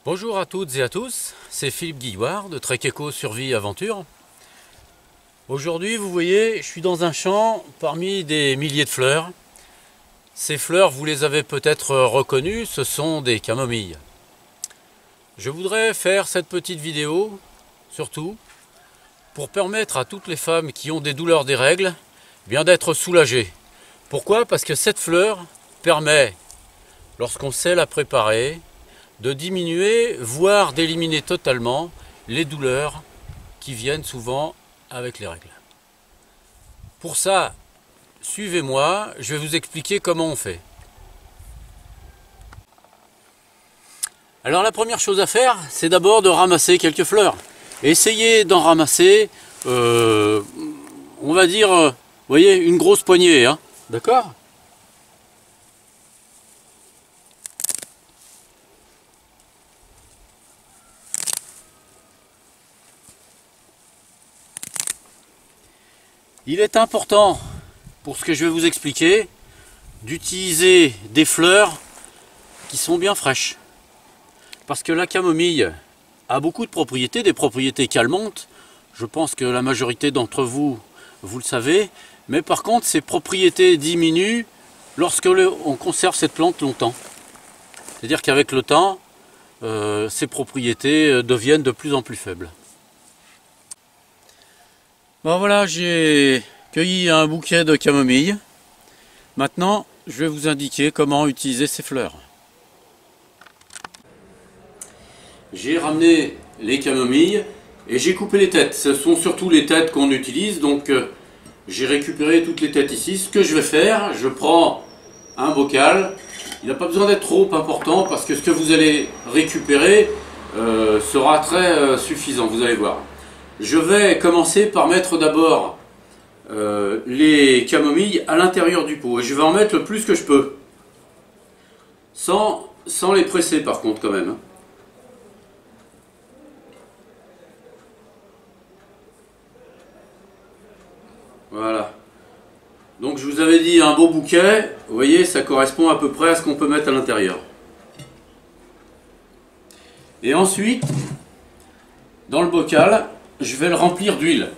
Bonjour à toutes et à tous, c'est Philippe Guillouard de Trek Eco Survie Aventure. Aujourd'hui, vous voyez, je suis dans un champ parmi des milliers de fleurs. Ces fleurs, vous les avez peut-être reconnues, ce sont des camomilles. Je voudrais faire cette petite vidéo, surtout, pour permettre à toutes les femmes qui ont des douleurs des règles, bien d'être soulagées. Pourquoi? Parce que cette fleur permet, lorsqu'on sait la préparer, de diminuer, voire d'éliminer totalement les douleurs qui viennent souvent avec les règles. Pour ça, suivez-moi, je vais vous expliquer comment on fait. Alors la première chose à faire, c'est d'abord de ramasser quelques fleurs. Essayez d'en ramasser, on va dire, vous voyez, une grosse poignée, hein, d'accord ? Il est important, pour ce que je vais vous expliquer, d'utiliser des fleurs qui sont bien fraîches. Parce que la camomille a beaucoup de propriétés, des propriétés calmantes. Je pense que la majorité d'entre vous, vous le savez. Mais par contre, ces propriétés diminuent lorsque on conserve cette plante longtemps. C'est-à-dire qu'avec le temps, ces propriétés deviennent de plus en plus faibles. Bon voilà, j'ai cueilli un bouquet de camomilles. Maintenant, je vais vous indiquer comment utiliser ces fleurs. J'ai ramené les camomilles et j'ai coupé les têtes. Ce sont surtout les têtes qu'on utilise, donc j'ai récupéré toutes les têtes ici. Ce que je vais faire, je prends un bocal. Il n'a pas besoin d'être trop important parce que ce que vous allez récupérer sera très suffisant, vous allez voir. Je vais commencer par mettre d'abord les camomilles à l'intérieur du pot. Et je vais en mettre le plus que je peux. Sans les presser par contre quand même. Voilà. Donc je vous avais dit un beau bouquet. Vous voyez, ça correspond à peu près à ce qu'on peut mettre à l'intérieur. Et ensuite, dans le bocal, je vais le remplir d'huile.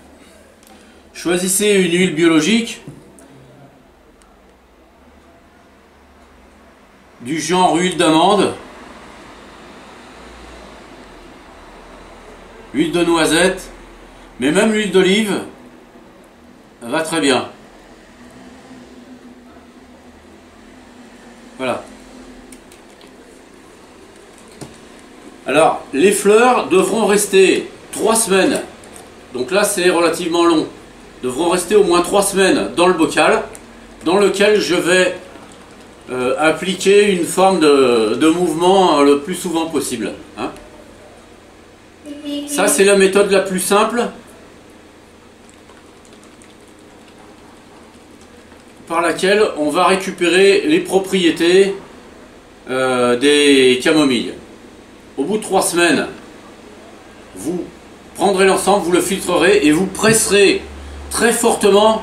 Choisissez une huile biologique du genre huile d'amande, huile de noisette, mais même l'huile d'olive va très bien. Voilà. Alors, les fleurs devront rester 3 semaines, donc là c'est relativement long, devront rester au moins 3 semaines dans le bocal, dans lequel je vais appliquer une forme de mouvement le plus souvent possible. Hein. Ça c'est la méthode la plus simple, par laquelle on va récupérer les propriétés des camomilles. Au bout de 3 semaines, vous prendrez l'ensemble, vous le filtrerez et vous presserez très fortement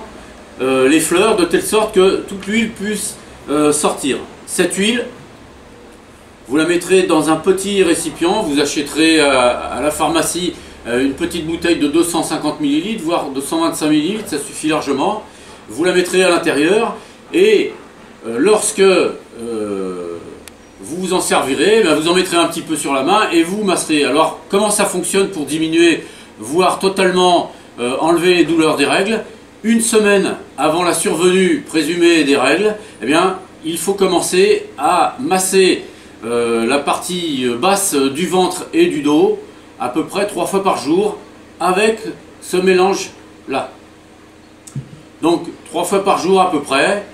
les fleurs de telle sorte que toute l'huile puisse sortir. Cette huile, vous la mettrez dans un petit récipient, vous achèterez à la pharmacie une petite bouteille de 250 ml, voire de 125 ml, ça suffit largement. Vous la mettrez à l'intérieur et lorsque vous vous en servirez, vous en mettrez un petit peu sur la main et vous masserez. Alors comment ça fonctionne pour diminuer, voire totalement enlever les douleurs des règles? Une semaine avant la survenue présumée des règles, eh bien, il faut commencer à masser la partie basse du ventre et du dos à peu près 3 fois par jour avec ce mélange là. Donc 3 fois par jour à peu près,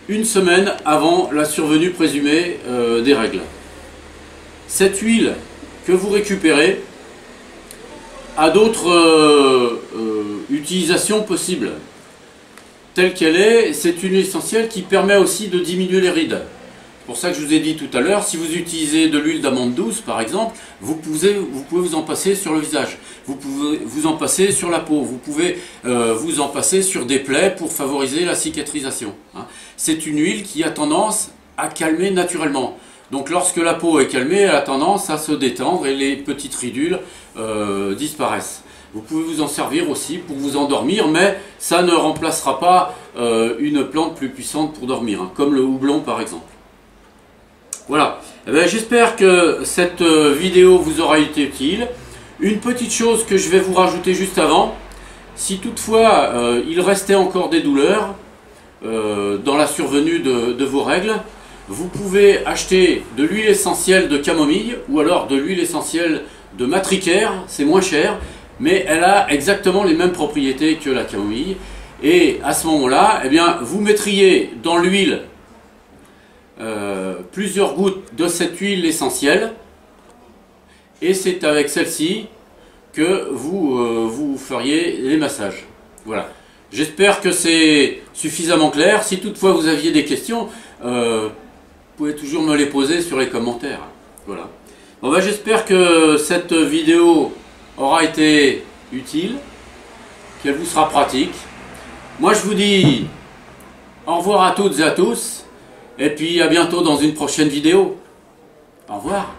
une semaine avant la survenue présumée des règles. Cette huile que vous récupérez a d'autres utilisations possibles. Telle qu'elle est, c'est une huile essentielle qui permet aussi de diminuer les rides. C'est pour ça que je vous ai dit tout à l'heure, si vous utilisez de l'huile d'amande douce par exemple, vous pouvez vous en passer sur le visage, vous pouvez vous en passer sur la peau, vous pouvez vous en passer sur des plaies pour favoriser la cicatrisation. Hein. C'est une huile qui a tendance à calmer naturellement. Donc lorsque la peau est calmée, elle a tendance à se détendre et les petites ridules disparaissent. Vous pouvez vous en servir aussi pour vous endormir, mais ça ne remplacera pas une plante plus puissante pour dormir, hein, comme le houblon par exemple. Voilà, j'espère que cette vidéo vous aura été utile. Une petite chose que je vais vous rajouter juste avant, si toutefois il restait encore des douleurs dans la survenue de vos règles, vous pouvez acheter de l'huile essentielle de camomille ou alors de l'huile essentielle de matricaire, c'est moins cher, mais elle a exactement les mêmes propriétés que la camomille. Et à ce moment-là, eh bien, vous mettriez dans l'huile plusieurs gouttes de cette huile essentielle, et c'est avec celle-ci que vous feriez les massages. Voilà. J'espère que c'est suffisamment clair. Si toutefois vous aviez des questions, vous pouvez toujours me les poser sur les commentaires. Voilà. Bon, j'espère que cette vidéo aura été utile, qu'elle vous sera pratique. Moi je vous dis au revoir à toutes et à tous, et puis à bientôt dans une prochaine vidéo. Au revoir.